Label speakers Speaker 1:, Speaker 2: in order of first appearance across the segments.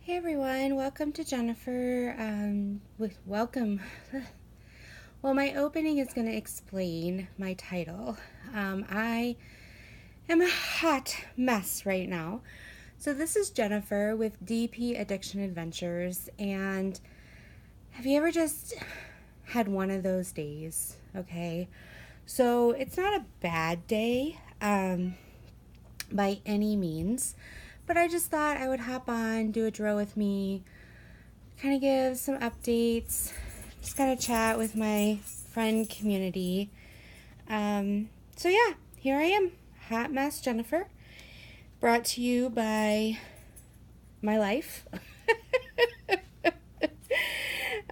Speaker 1: Hey everyone, welcome to Jennifer. Welcome. Well, my opening is going to explain my title. I am a hot mess right now. So, this is Jennifer with DP Addiction Adventures. And have you ever just had one of those days? Okay. So, it's not a bad day by any means, but I just thought I would hop on, do a drill with me, kind of give some updates, just kind of chat with my friend community. So yeah, here I am, Hot Mess Jennifer, brought to you by my life.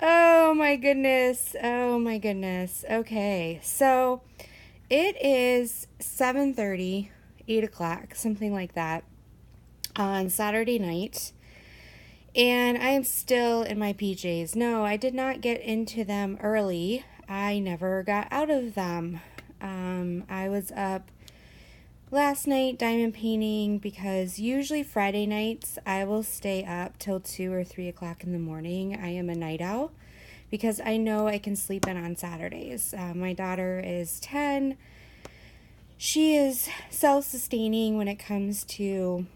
Speaker 1: Oh my goodness. Oh my goodness. Okay, so it is 7:30, 8 o'clock, something like that, on Saturday night. And I am still in my PJs. No, I did not get into them early. I never got out of them. I was up last night diamond painting because usually Friday nights I will stay up till 2 or 3 o'clock in the morning. I am a night owl because I know I can sleep in on Saturdays. My daughter is 10. She is self-sustaining when it comes to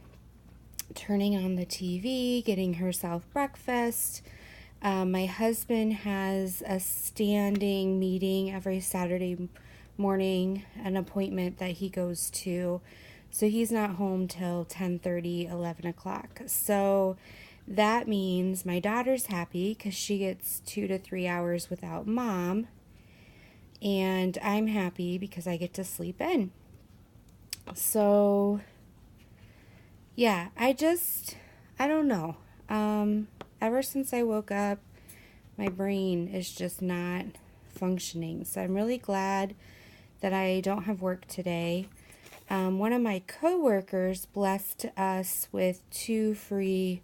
Speaker 1: turning on the TV, getting herself breakfast. My husband has a standing meeting every Saturday morning, an appointment that he goes to. So he's not home till 10:30, 11 o'clock. So that means my daughter's happy because she gets 2 to 3 hours without mom. And I'm happy because I get to sleep in. So yeah, I don't know. Ever since I woke up, my brain is just not functioning. So I'm really glad that I don't have work today. One of my coworkers blessed us with 2 free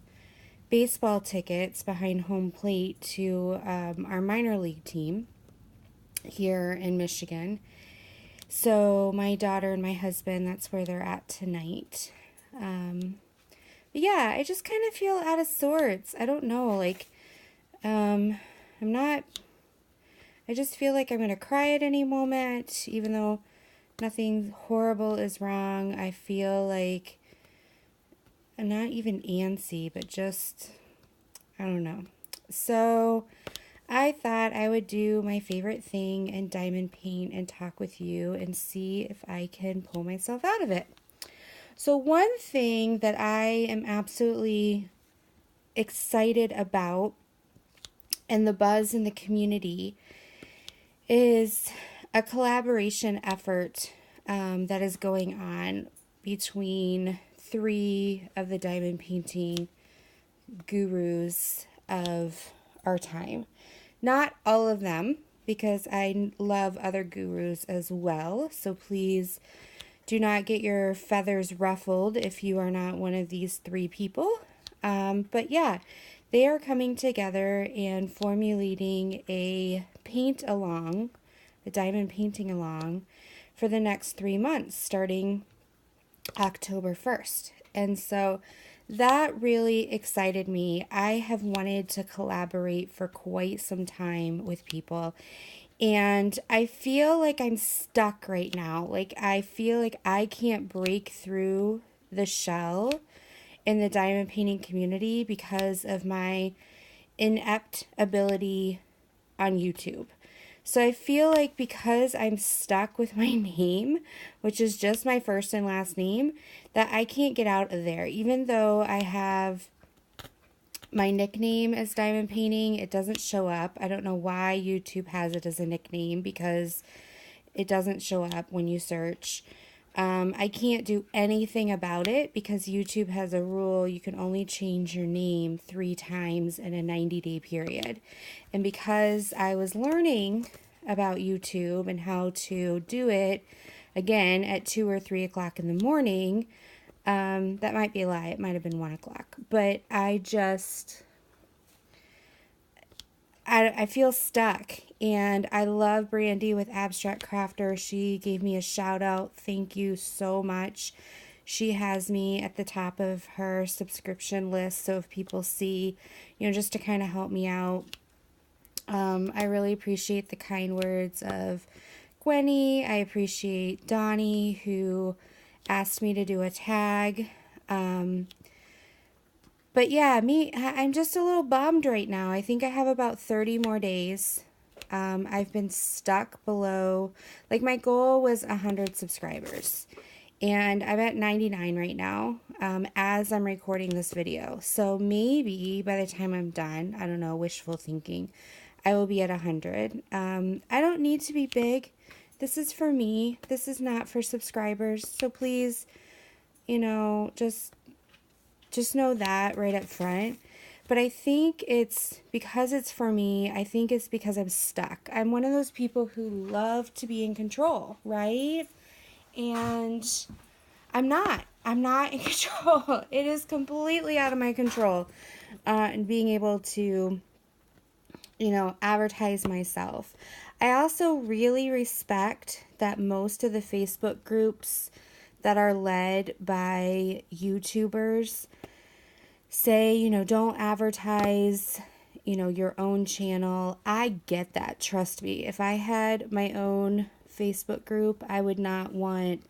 Speaker 1: baseball tickets behind home plate to our minor league team here in Michigan. So my daughter and my husband, that's where they're at tonight. But yeah, I just kind of feel out of sorts. I don't know, I'm not, I just feel like I'm going to cry at any moment, even though nothing horrible is wrong. I feel like I'm not even antsy, but just, I don't know. So I thought I would do my favorite thing and diamond paint and talk with you and see if I can pull myself out of it. So one thing that I am absolutely excited about and the buzz in the community is a collaboration effort that is going on between 3 of the diamond painting gurus of our time. Not all of them, because I love other gurus as well. So please do not get your feathers ruffled if you are not one of these 3 people. But yeah, they are coming together and formulating a paint along, a diamond painting along, for the next 3 months, starting October 1st. And so that really excited me. I have wanted to collaborate for quite some time with people. And I feel like I'm stuck right now. Like, I feel like I can't break through the shell in the diamond painting community because of my inept ability on YouTube. So I feel like because I'm stuck with my name, which is just my first and last name, that I can't get out of there. Even though I have my nickname as diamond painting, it doesn't show up. I don't know why YouTube has it as a nickname because it doesn't show up when you search. I can't do anything about it because YouTube has a rule you can only change your name 3 times in a 90-day period. And because I was learning about YouTube and how to do it again at 2 or 3 o'clock in the morning, that might be a lie. It might have been 1 o'clock. But I feel stuck, and I love Brandy with Abstract Crafter. She gave me a shout out. Thank you so much. she has me at the top of her subscription list. So if people see, just to kind of help me out, I really appreciate the kind words of Gwenny. I appreciate Donnie, who asked me to do a tag. But yeah, I'm just a little bummed right now. I think I have about 30 more days. I've been stuck below, like my goal was 100 subscribers. And I'm at 99 right now, as I'm recording this video. So maybe by the time I'm done, I don't know, wishful thinking, I will be at 100. I don't need to be big. This is for me. This is not for subscribers. So please, just know that right up front. But I think it's because it's for me. I think it's because I'm stuck. I'm one of those people who love to be in control, right? And I'm not in control. It is completely out of my control. And being able to, advertise myself. I also really respect that most of the Facebook groups that are led by YouTubers say, don't advertise, your own channel. I get that. Trust me. If I had my own Facebook group, I would not want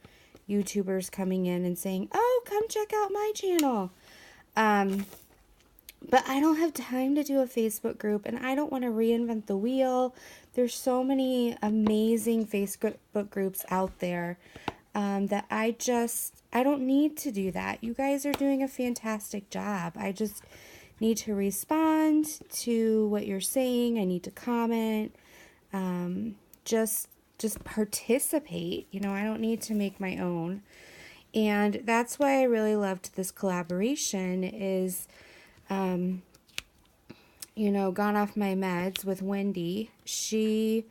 Speaker 1: YouTubers coming in and saying, oh, come check out my channel. But I don't have time to do a Facebook group, and I don't want to reinvent the wheel. There's so many amazing Facebook groups out there that I don't need to do that. You guys are doing a fantastic job. I just need to respond to what you're saying. I need to comment. Just participate. I don't need to make my own. And that's why I really loved this collaboration is, gone off my meds with Wendy. She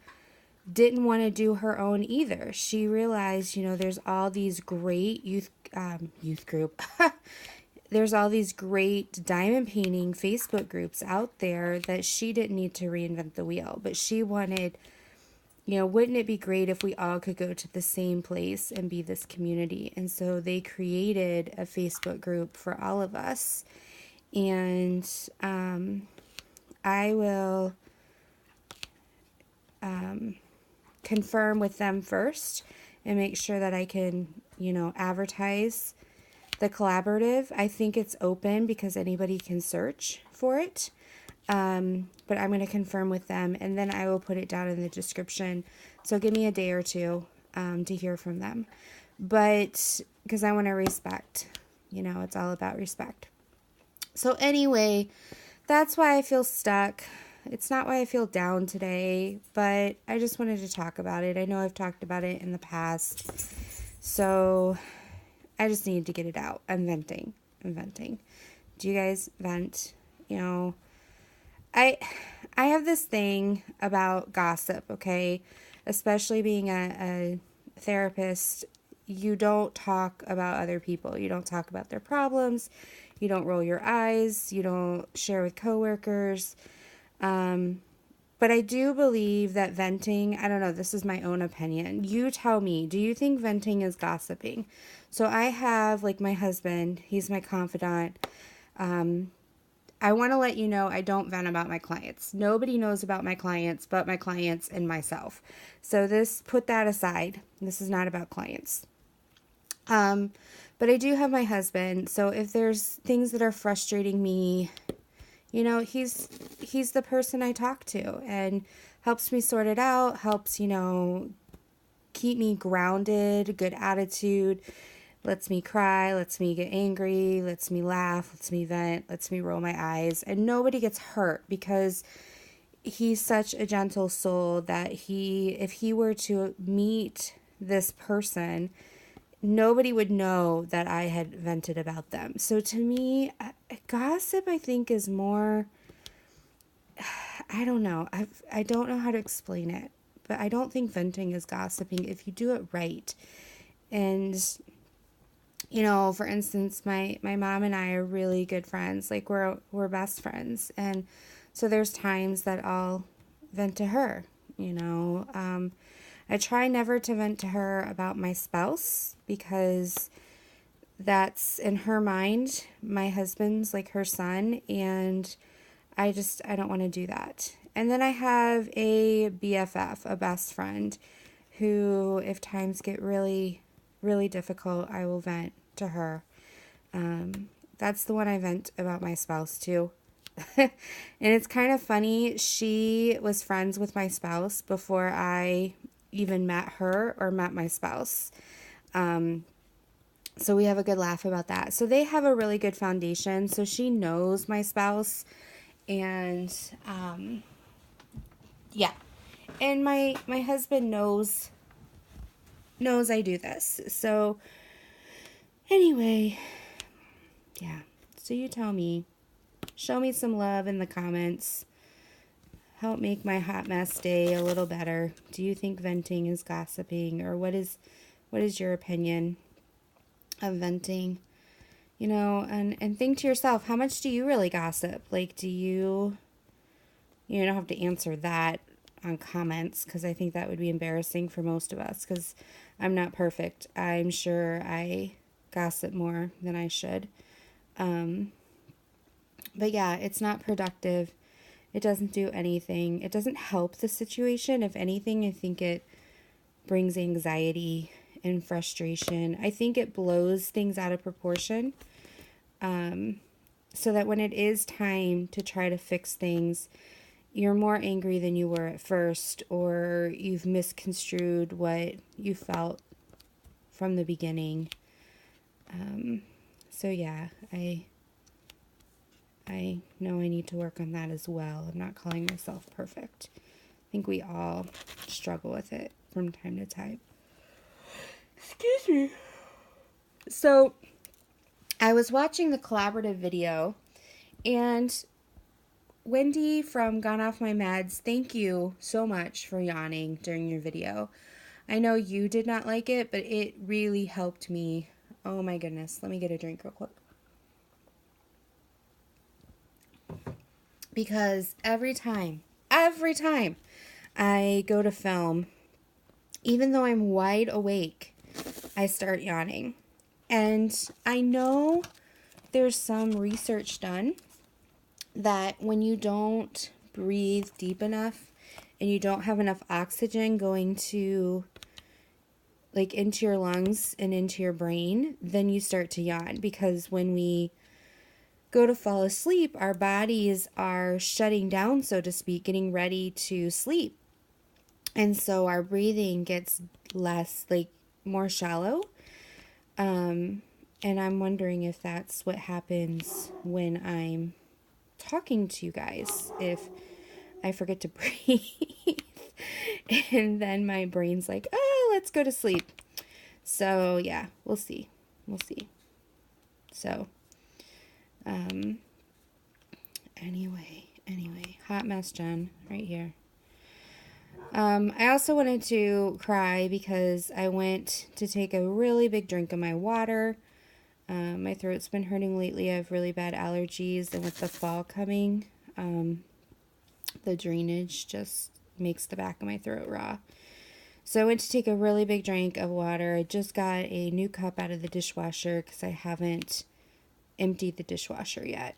Speaker 1: didn't want to do her own either. She realized, there's all these great youth group. There's all these great diamond painting Facebook groups out there that she didn't need to reinvent the wheel. But she wanted, wouldn't it be great if we all could go to the same place and be this community? And so they created a Facebook group for all of us. And I will confirm with them first and make sure that I can, advertise the collaborative. I think it's open because anybody can search for it. But I'm going to confirm with them, and then I will put it down in the description. So give me a day or two to hear from them. But because I want to respect, it's all about respect. So anyway, that's why I feel stuck. It's not why I feel down today, but I just wanted to talk about it. I know I've talked about it in the past, so I just need to get it out. I'm venting. Do you guys vent? I have this thing about gossip, okay? Especially being a therapist, you don't talk about other people. You don't talk about their problems. You don't roll your eyes. You don't share with coworkers. But I do believe that venting, I don't know, this is my own opinion. You tell me, do you think venting is gossiping? So I have, my husband, he's my confidant. I want to let you know I don't vent about my clients. Nobody knows about my clients but my clients and myself. So put that aside. This is not about clients. But I do have my husband. So if there's things that are frustrating me, he's the person I talk to and helps me sort it out, helps, keep me grounded, good attitude, lets me cry, lets me get angry, lets me laugh, lets me vent, lets me roll my eyes. And nobody gets hurt because he's such a gentle soul that if he were to meet this person, nobody would know that I had vented about them. So to me, gossip, I think, is more, I don't know. I don't know how to explain it, but I don't think venting is gossiping if you do it right. And, for instance, my mom and I are really good friends. We're best friends. And so there's times that I'll vent to her, I try never to vent to her about my spouse because that's in her mind. My husband's like her son, and I don't want to do that. And then I have a BFF, a best friend, who, if times get really, really difficult, I will vent to her. That's the one I vent about my spouse to. And it's kind of funny. She was friends with my spouse before I even met her or met my spouse. So we have a good laugh about that. So they have a really good foundation. So she knows my spouse. And yeah. And my husband knows I do this. So anyway, yeah. So you tell me. Show me some love in the comments. Help make my hot mess day a little better. Do you think venting is gossiping, or what is your opinion of venting? You know, and think to yourself, how much do you really gossip? Like, you don't have to answer that on comments, because I think that would be embarrassing for most of us, because I'm not perfect. I'm sure I gossip more than I should. But yeah, it's not productive. It doesn't do anything. It doesn't help the situation. If anything, I think it brings anxiety and frustration. I think it blows things out of proportion. So that when it is time to try to fix things, you're more angry than you were at first, or you've misconstrued what you felt from the beginning. So yeah, I know I need to work on that as well. I'm not calling myself perfect. I think we all struggle with it from time to time. Excuse me. So I was watching the collaborative video, and Wendy from Gone Off My Meds, thank you so much for yawning during your video. I know you did not like it, but it really helped me. Oh my goodness. Let me get a drink real quick. Because every time I go to film, even though I'm wide awake, I start yawning. And I know there's some research done that when you don't breathe deep enough and you don't have enough oxygen going to, like, into your lungs and into your brain, then you start to yawn. Because when we go to fall asleep, our bodies are shutting down, so to speak, getting ready to sleep. And so our breathing gets less, like, more shallow. And I'm wondering if that's what happens when I'm talking to you guys, if I forget to breathe. And then my brain's like, oh, let's go to sleep. So yeah, we'll see. So anyway, hot mess Jen right here. I also wanted to cry because I went to take a really big drink of my water. My throat's been hurting lately. I have really bad allergies, and with the fall coming, the drainage just makes the back of my throat raw. So I went to take a really big drink of water. I just got a new cup out of the dishwasher because I haven't emptied the dishwasher yet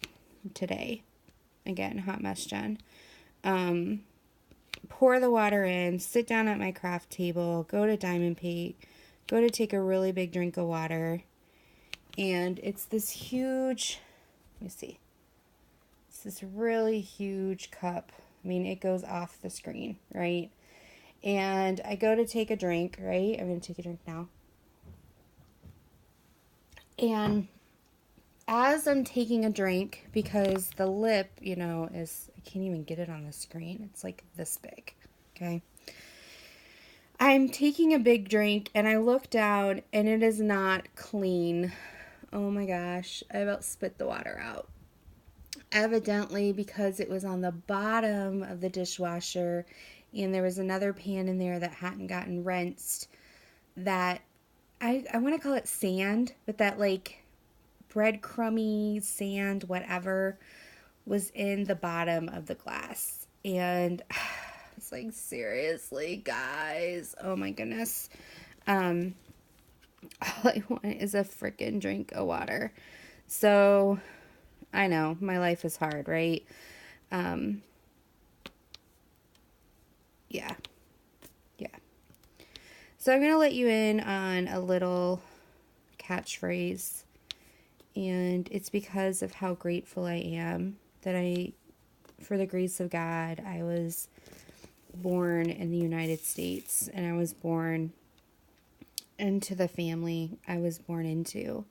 Speaker 1: today. Again, hot mess Jen. Pour the water in, sit down at my craft table, go to Diamond Pate, go to take a really big drink of water. And it's this huge, let me see, it's this really huge cup. I mean, it goes off the screen, right? And I go to take a drink, right? I'm going to take a drink now. And as I'm taking a drink, because the lip, is, I can't even get it on the screen. It's like this big, okay? I'm taking a big drink, and I look down, and it is not clean. Oh my gosh, I about spit the water out. Evidently, because it was on the bottom of the dishwasher, and there was another pan in there that hadn't gotten rinsed, that, I want to call it sand, but that, like, breadcrumby sand, whatever, was in the bottom of the glass. And it's like, seriously, guys, oh my goodness. All I want is a freaking drink of water. So I know my life is hard, right? Um, yeah, yeah. So I'm going to let you in on a little catchphrase, and it's because of how grateful I am that for the grace of God, I was born in the United States, and I was born into the family I was born into.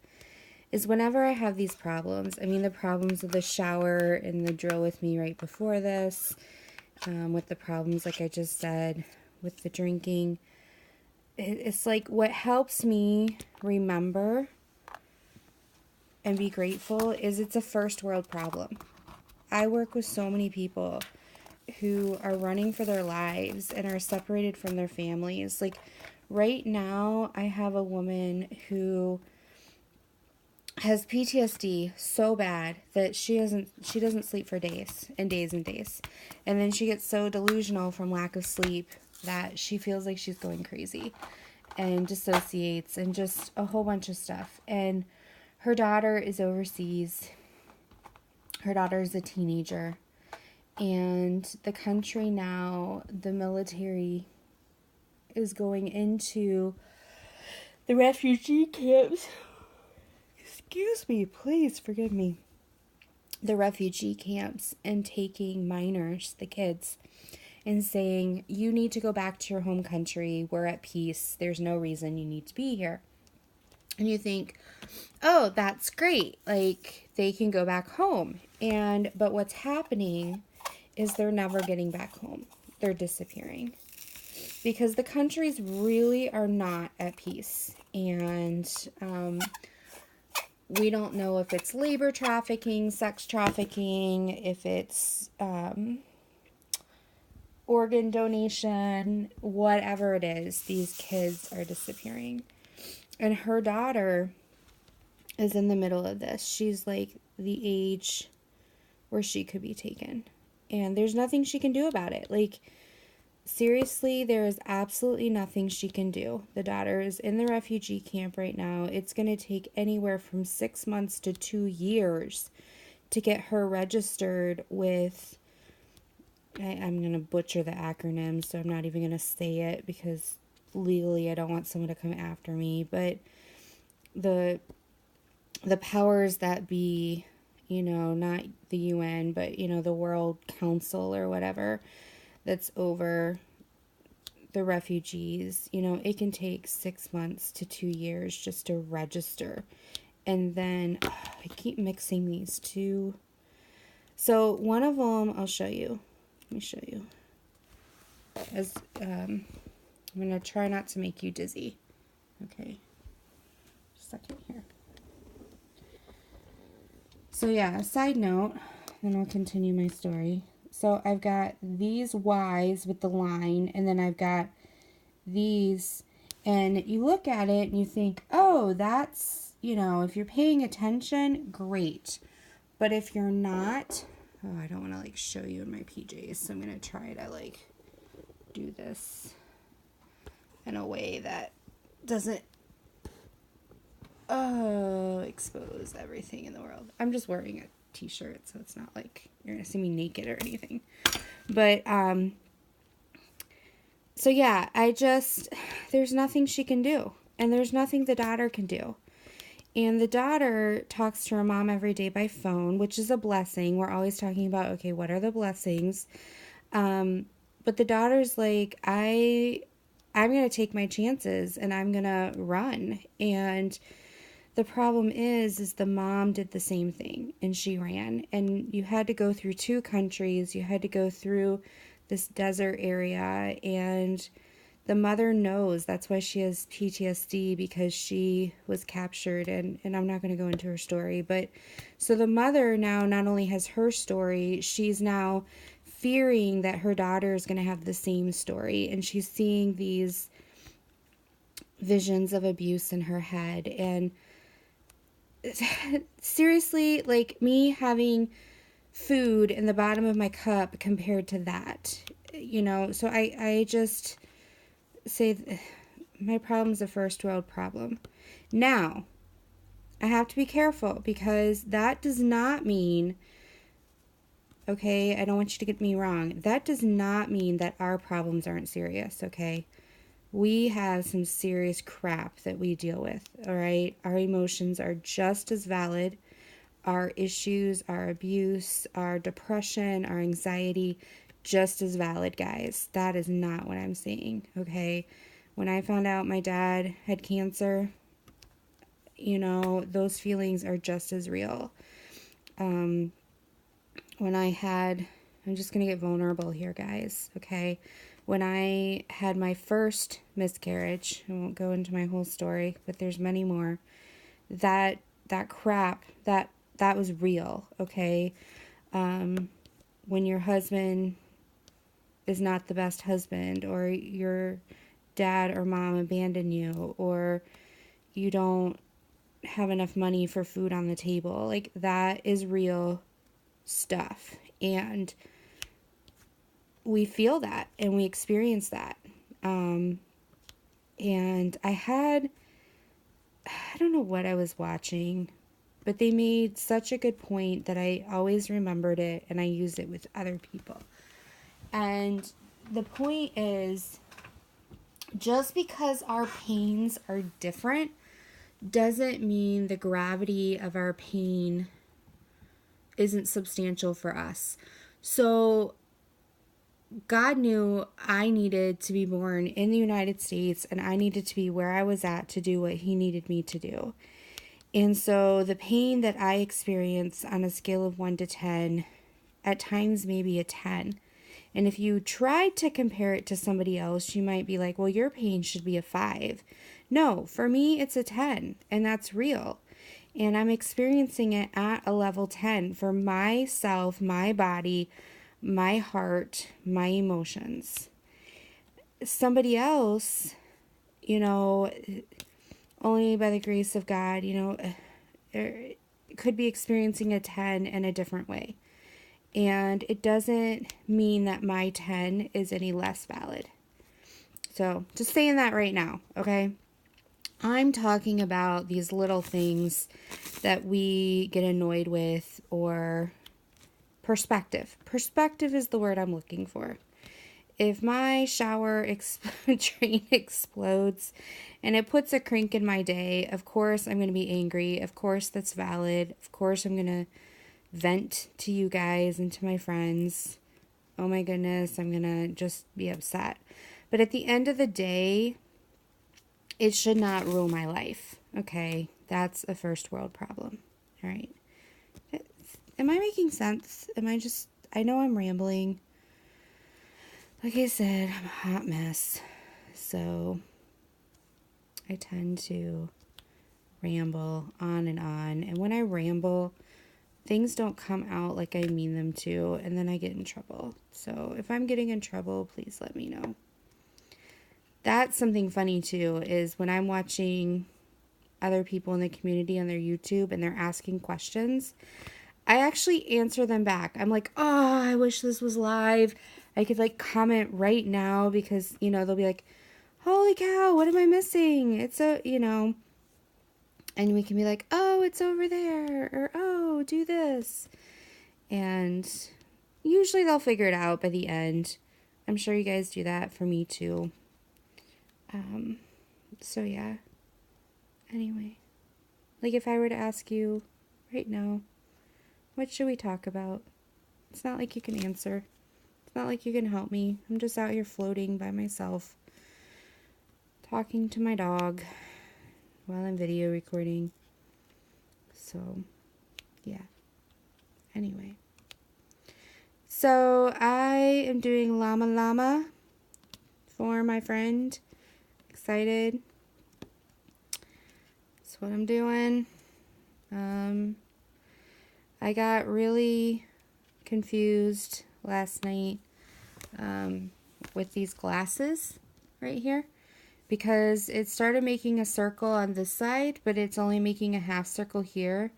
Speaker 1: Is whenever I have these problems, I mean, the problems of the shower and the drill with me right before this, with the problems, like I just said, with the drinking, it's like what helps me remember and be grateful is it's a first world problem. I work with so many people who are running for their lives and are separated from their families. Like right now, I have a woman who has PTSD so bad that she doesn't sleep for days and days and days. And then she gets so delusional from lack of sleep that she feels like she's going crazy and dissociates and just a whole bunch of stuff. And her daughter is overseas. Her daughter is a teenager. And the country now, the military is going into the refugee camps. Excuse me, please forgive me. The refugee camps and taking minors, the kids, and saying, you need to go back to your home country. We're at peace. There's no reason you need to be here. And you think, oh, that's great. Like, they can go back home. But what's happening is they're never getting back home. They're disappearing. Because the countries really are not at peace. And we don't know if it's labor trafficking, sex trafficking, if it's organ donation, whatever it is, these kids are disappearing. And her daughter is in the middle of this. She's like the age where she could be taken. And there's nothing she can do about it. Like, seriously, there is absolutely nothing she can do. The daughter is in the refugee camp right now. It's going to take anywhere from 6 months to 2 years to get her registered with, I'm going to butcher the acronym, so I'm not even going to say it because legally I don't want someone to come after me. But the powers that be, not the UN, but, the World Council or whatever that's over the refugees, it can take 6 months to 2 years just to register. And then I keep mixing these two. So one of them, I'll show you. Let me show you. I'm going to try not to make you dizzy. Okay. Just a second here. So yeah, a side note, then I'll continue my story. So I've got these Y's with the line, and then I've got these, and you look at it and you think, oh, that's, if you're paying attention, great. But if you're not, I don't want to show you in my PJs, so I'm going to try to do this in a way that doesn't expose everything in the world. I'm just wearing a t-shirt, so it's not like you're gonna see me naked or anything. But so yeah, there's nothing she can do, and there's nothing the daughter can do. And the daughter talks to her mom every day by phone, which is a blessing. We're always talking about, okay, what are the blessings? But the daughter's like, I'm gonna take my chances and I'm gonna run. And the problem is the mom did the same thing, and she ran. And you had to go through 2 countries. You had to go through this desert area, and the mother knows. That's why she has PTSD, because she was captured, and I'm not going to go into her story. But so the mother now not only has her story, she's now fearing that her daughter is going to have the same story, and she's seeing these visions of abuse in her head. And seriously, me having food in the bottom of my cup compared to that, so I just say my problem's a first world problem. Now, I have to be careful because that does not mean, okay, I don't want you to get me wrong. That does not mean that our problems aren't serious, okay? We have some serious crap that we deal with, all right? Our emotions are just as valid. Our issues, our abuse, our depression, our anxiety, just as valid, guys. That is not what I'm saying, okay? When I found out my dad had cancer, those feelings are just as real. When I'm just going to get vulnerable here, guys, okay? When I had my first miscarriage, I won't go into my whole story, but there's many more, that crap, that was real, okay? When your husband is not the best husband, or your dad or mom abandon you, or you don't have enough money for food on the table, like, that is real stuff. And we feel that and we experience that. And I don't know what I was watching, but they made such a good point that I always remembered it and I used it with other people. And the point is, just because our pains are different doesn't mean the gravity of our pain isn't substantial for us. So God knew I needed to be born in the United States and I needed to be where I was at to do what He needed me to do. And so the pain that I experience on a scale of 1 to 10, at times maybe a 10. And if you tried to compare it to somebody else, you might be like, well, your pain should be a 5. No, for me, it's a 10, and that's real. And I'm experiencing it at a level 10 for myself, my body, my heart, my emotions. Somebody else, only by the grace of God, could be experiencing a 10 in a different way. And it doesn't mean that my 10 is any less valid. So just saying that right now, okay? I'm talking about these little things that we get annoyed with, or perspective. Perspective is the word I'm looking for. If my shower drain explodes and it puts a crink in my day, of course I'm going to be angry. Of course that's valid. Of course I'm going to vent to you guys and to my friends. Oh my goodness, I'm going to just be upset. But at the end of the day, it should not rule my life, okay? That's a first world problem, all right? Am I making sense? I know I'm rambling. Like I said, I'm a hot mess, so I tend to ramble on. And when I ramble, things don't come out like I mean them to, and then I get in trouble. So if I'm getting in trouble, please let me know. That's something funny too, is when I'm watching other people in the community on their YouTube and they're asking questions, I actually answer them back. I'm like, oh, I wish this was live. I could comment right now because, they'll be like, holy cow, what am I missing? And we can be like, oh, it's over there, or oh, do this. And usually they'll figure it out by the end. I'm sure you guys do that for me too. So yeah. Anyway, if I were to ask you right now, what should we talk about? It's not like you can answer. It's not like you can help me. I'm just out here floating by myself, talking to my dog while I'm video recording. So, yeah. Anyway. So, I am doing Llama for my friend. Excited. That's what I'm doing. I got really confused last night with these glasses right here, because it started making a circle on this side, but it's only making a half circle here,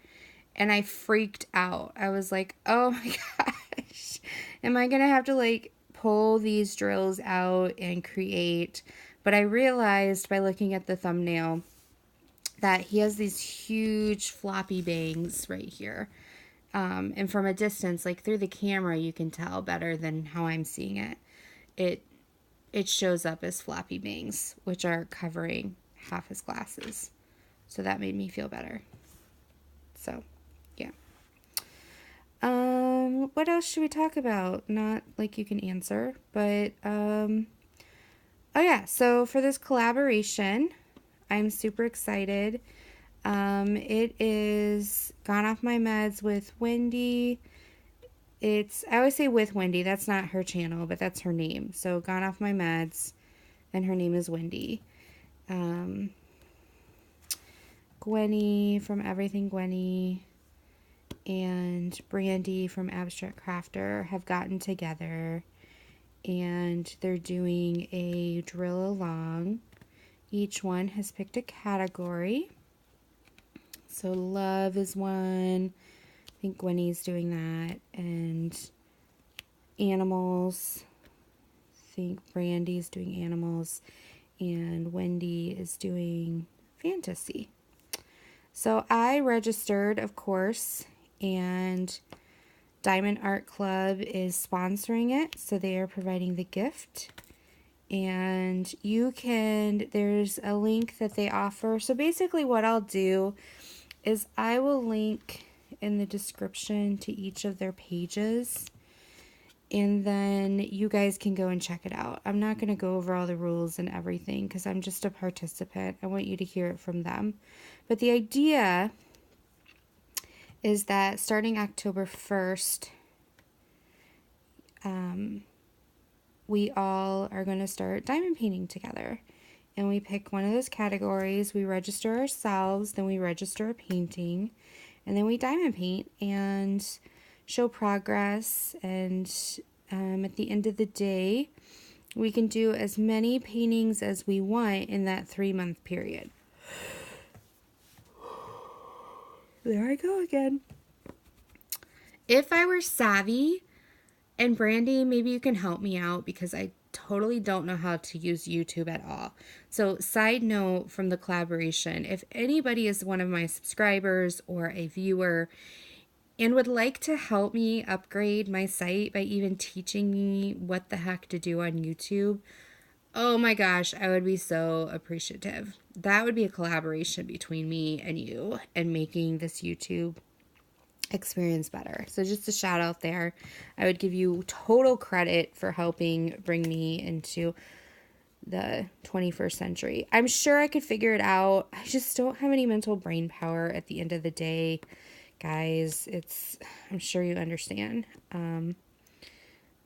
Speaker 1: and I freaked out. I was like, oh my gosh, am I gonna have to pull these drills out and create? But I realized by looking at the thumbnail that he has these huge floppy bangs right here. And from a distance, like through the camera, you can tell better than how I'm seeing it. It shows up as floppy bangs, which are covering half his glasses. So that made me feel better. So, yeah. What else should we talk about? Not like you can answer, but, oh yeah, so for this collaboration, I'm super excited. It is Gone Off My Meds with Wendy. I always say with Wendy, that's not her channel, but that's her name. So Gone Off My Meds, and her name is Wendy. Gwenny from Everything Gwenny and Brandy from Abstract Crafter have gotten together, and they're doing a drill along. Each one has picked a category. So love is one. I think Gwenny's doing that. And animals. I think Brandy's doing animals. And Wendy is doing fantasy. So I registered, of course, and Diamond Art Club is sponsoring it. So they are providing the gift. And there's a link that they offer. So basically what I'll do is I will link in the description to each of their pages, and then you guys can go and check it out. I'm not going to go over all the rules and everything because I'm just a participant. I want you to hear it from them. But the idea is that starting October 1st, we all are going to start diamond painting together. And we pick one of those categories. We register ourselves, then we register a painting, and then we diamond paint and show progress. And at the end of the day, we can do as many paintings as we want in that 3-month period. There I go again. If I were savvy, and Brandy, maybe you can help me out because I totally don't know how to use YouTube at all. So side note from the collaboration, if anybody is one of my subscribers or a viewer and would like to help me upgrade my site by even teaching me what the heck to do on YouTube, oh my gosh, I would be so appreciative. That would be a collaboration between me and you and making this YouTube experience better. So just a shout out there. I would give you total credit for helping bring me into the 21st century. I'm sure I could figure it out. I just don't have any mental brain power at the end of the day. Guys, I'm sure you understand.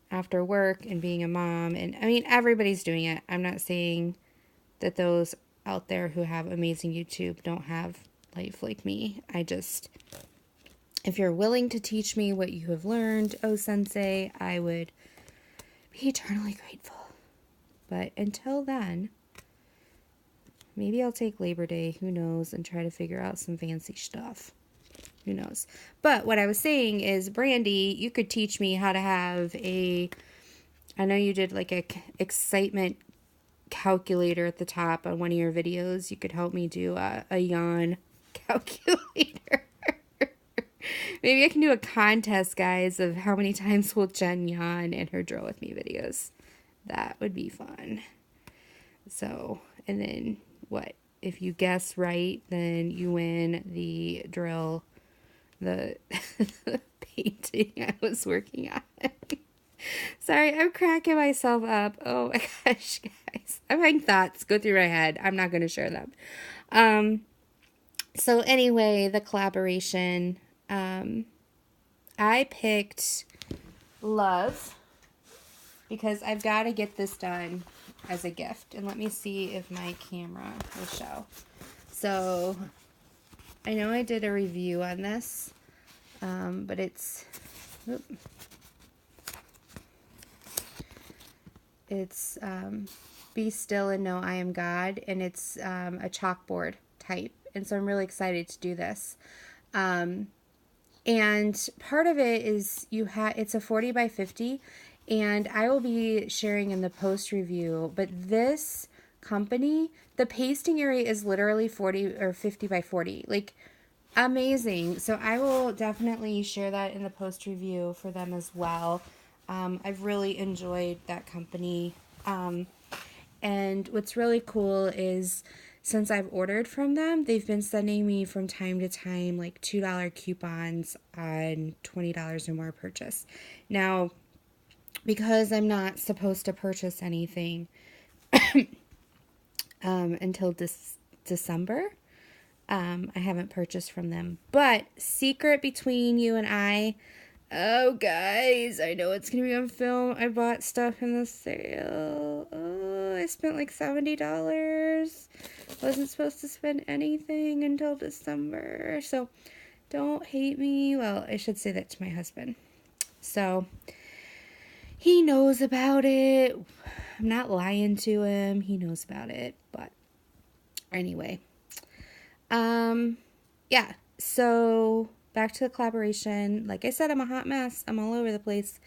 Speaker 1: After work and being a mom, and I mean, everybody's doing it. I'm not saying that those out there who have amazing YouTube don't have life like me. If you're willing to teach me what you have learned, oh sensei, I would be eternally grateful. But until then, maybe I'll take Labor Day, who knows, and try to figure out some fancy stuff. Who knows? But what I was saying is, Brandy, you could teach me how to have I know you did like a excitement calculator at the top on one of your videos. You could help me do a yawn calculator. Maybe I can do a contest, guys, of how many times will Jen yawn in her Drill With Me videos. That would be fun. So, and then what? If you guess right, then you win the drill, the painting I was working on. Sorry, I'm cracking myself up. Oh my gosh, guys. I'm having thoughts go through my head. I'm not going to share them. So anyway, the collaboration... I picked Love because I've got to get this done as a gift. And let me see if my camera will show. So I know I did a review on this, but it's Be Still and Know I Am God, and it's a chalkboard type. And so I'm really excited to do this. And part of it is it's a 40 by 50, and I will be sharing in the post review, but this company. The pasting area is literally 40 or 50 by 40. Like, amazing. So I will definitely share that in the post review for them as well. I've really enjoyed that company. And what's really cool is since I've ordered from them, they've been sending me from time to time like $2 coupons on $20 or more purchase. Now, because I'm not supposed to purchase anything until December, I haven't purchased from them. But secret between you and I, oh guys, I know it's gonna be on film. I bought stuff in the sale. Oh, I spent like $70. Wasn't supposed to spend anything until December. So don't hate me. Well, I should say that to my husband. So he knows about it. I'm not lying to him. He knows about it. But anyway. Yeah. So back to the collaboration. Like I said, I'm a hot mess. I'm all over the place.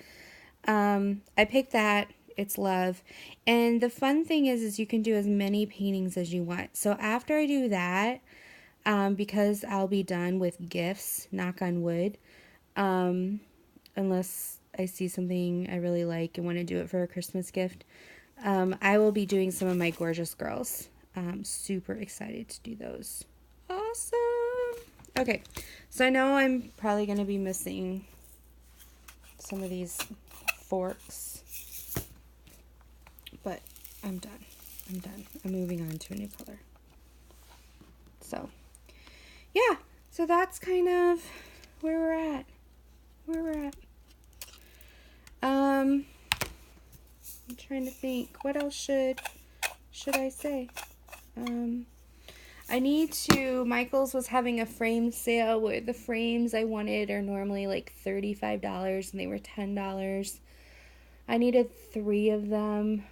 Speaker 1: I picked that. It's love. And the fun thing is you can do as many paintings as you want. So after I do that, because I'll be done with gifts, knock on wood, unless I see something I really like and want to do it for a Christmas gift, I will be doing some of my gorgeous girls. I'm super excited to do those. Awesome. Okay, so I know I'm probably going to be missing some of these forks, but I'm done. I'm moving on to a new color. So, yeah, so that's kind of where we're at. I'm trying to think. What else should I say? I need to, Michael's was having a frame sale where the frames I wanted are normally like $35 and they were $10. I needed 3 of them,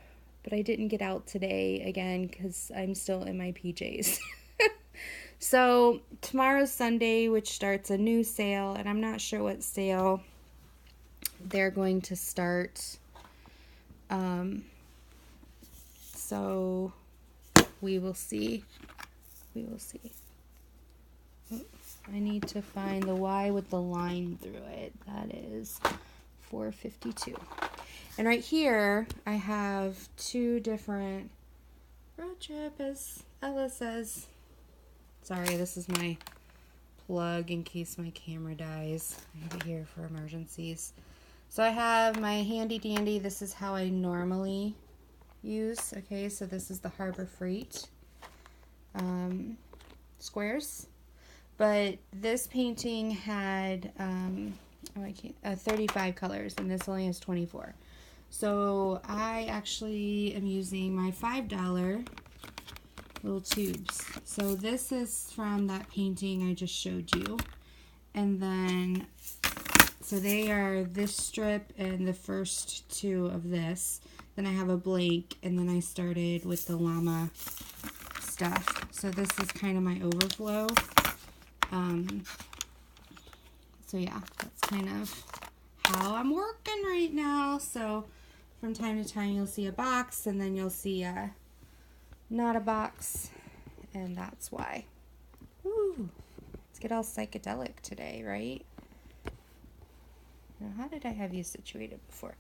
Speaker 1: but I didn't get out today again because I'm still in my PJs. So tomorrow's Sunday, which starts a new sale, and I'm not sure what sale they're going to start. So we will see. Oh, I need to find the Y with the line through it. That is 452. And right here, I have 2 different road trip, as Ella says. Sorry, this is my plug in case my camera dies. I have it here for emergencies. So I have my handy dandy. This is how I normally use. Okay, so this is the Harbor Freight squares. But this painting had 35 colors, and this only has 24. So I actually am using my $5 little tubes. So this is from that painting I just showed you. And then, so they are this strip and the first 2 of this. Then I have a blank, and then I started with the llama stuff. So this is kind of my overflow. So yeah, that's kind of how I'm working right now. So from time to time you'll see a box, and then you'll see not a box, and that's why. Ooh, let's get all psychedelic today, right? Now, how did I have you situated before?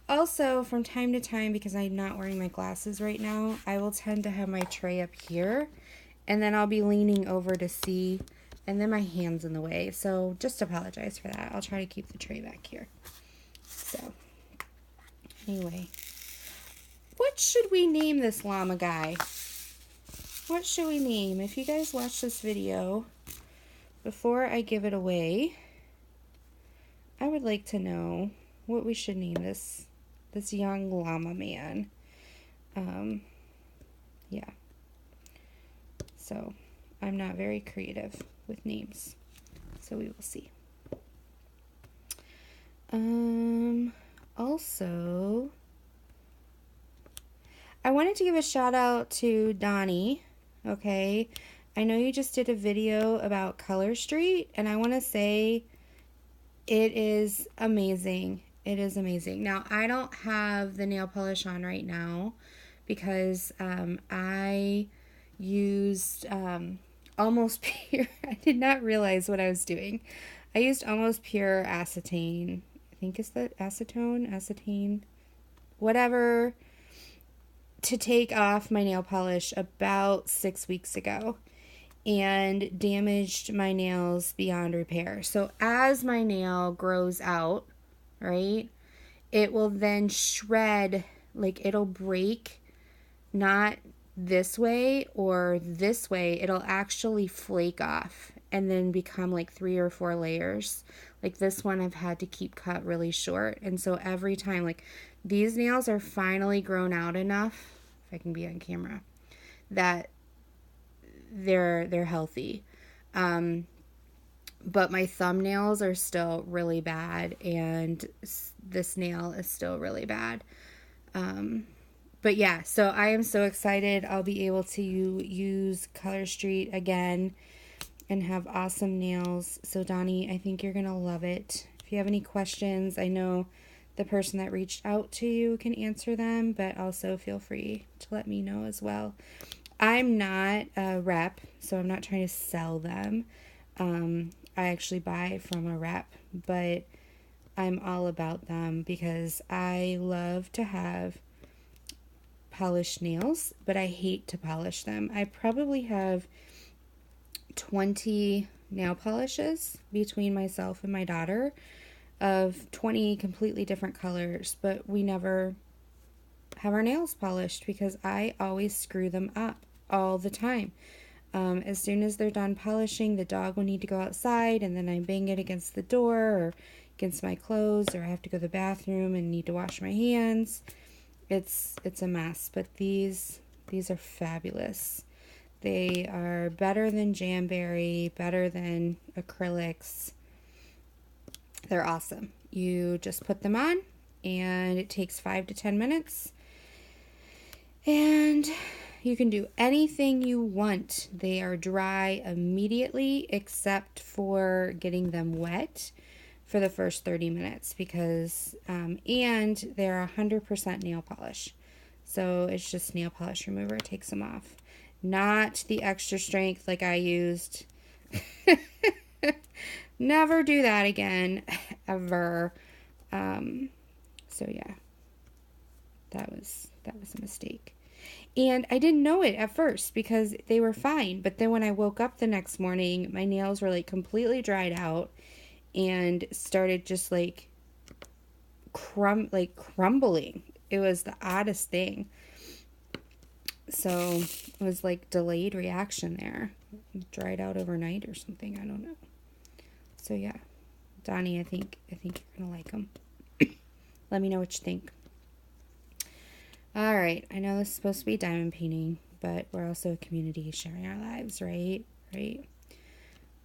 Speaker 1: Also, from time to time, because I'm not wearing my glasses right now, I will tend to have my tray up here, and then I'll be leaning over to see, and then my hand's in the way. So just apologize for that. I'll try to keep the tray back here. So, anyway. What should we name this llama guy? What should we name? If you guys watch this video, before I give it away, I would like to know what we should name this young llama man. Yeah. So, I'm not very creative with names. So we will see. Also, I wanted to give a shout out to Donnie, okay? I know you just did a video about Color Street, and I want to say it is amazing. It is amazing. Now, I don't have the nail polish on right now because I used almost pure. I did not realize what I was doing. I used almost pure acetane. I think it's the acetane, whatever, to take off my nail polish about 6 weeks ago, and damaged my nails beyond repair. So as my nail grows out, right, it will then shred, like it'll break, not this way or this way. It'll actually flake off and then become like 3 or 4 layers. Like this one I've had to keep cut really short. And so every time, like these nails are finally grown out enough, if I can be on camera, that they're healthy. But my thumbnails are still really bad, and this nail is still really bad. But yeah, so I am so excited. I'll be able to use Color Street again and have awesome nails. So Donnie, I think you're going to love it. If you have any questions, I know the person that reached out to you can answer them, but also feel free to let me know as well. I'm not a rep, so I'm not trying to sell them. I actually buy from a rep, but I'm all about them because I love to have polished nails, but I hate to polish them. I probably have 20 nail polishes between myself and my daughter of 20 completely different colors, but we never have our nails polished because I always screw them up all the time. As soon as they're done polishing, the dog will need to go outside, and then I bang it against the door or against my clothes, or I have to go to the bathroom and need to wash my hands. It's a mess, but these are fabulous. They are better than Jamberry, better than acrylics. They're awesome. You just put them on, and it takes 5 to 10 minutes. And you can do anything you want. They are dry immediately, except for getting them wet for the first 30 minutes because, and they're 100% nail polish. So it's just nail polish remover. It takes them off. Not the extra strength like I used. Never do that again, ever. So yeah, that was a mistake. And I didn't know it at first because they were fine. But then when I woke up the next morning, my nails were like completely dried out and started just like crumbling. It was the oddest thing. So it was like delayed reaction there. Dried out overnight or something. I don't know. So yeah, Donnie, I think you're gonna like them. Let me know what you think. All right, I know this is supposed to be diamond painting, but we're also a community sharing our lives, right?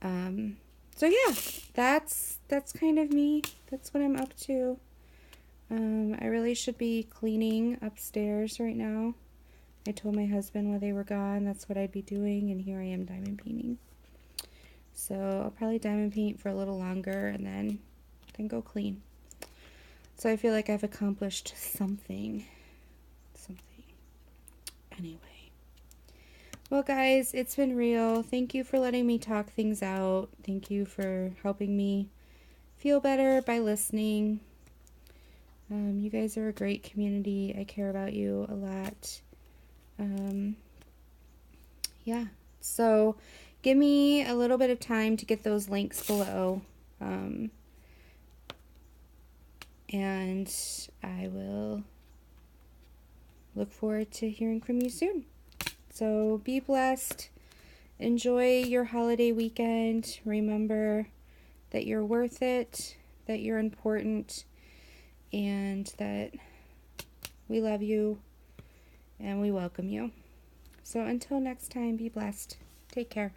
Speaker 1: So yeah, that's kind of me. That's what I'm up to. I really should be cleaning upstairs right now. I told my husband while they were gone that's what I'd be doing, and here I am diamond painting. So I'll probably diamond paint for a little longer and then go clean. So I feel like I've accomplished something. Anyway. Well, guys, it's been real. Thank you for letting me talk things out. Thank you for helping me feel better by listening. You guys are a great community. I care about you a lot. Yeah. So give me a little bit of time to get those links below. And I will look forward to hearing from you soon. So be blessed. Enjoy your holiday weekend. Remember that you're worth it, that you're important, and that we love you and we welcome you. So until next time, be blessed. Take care.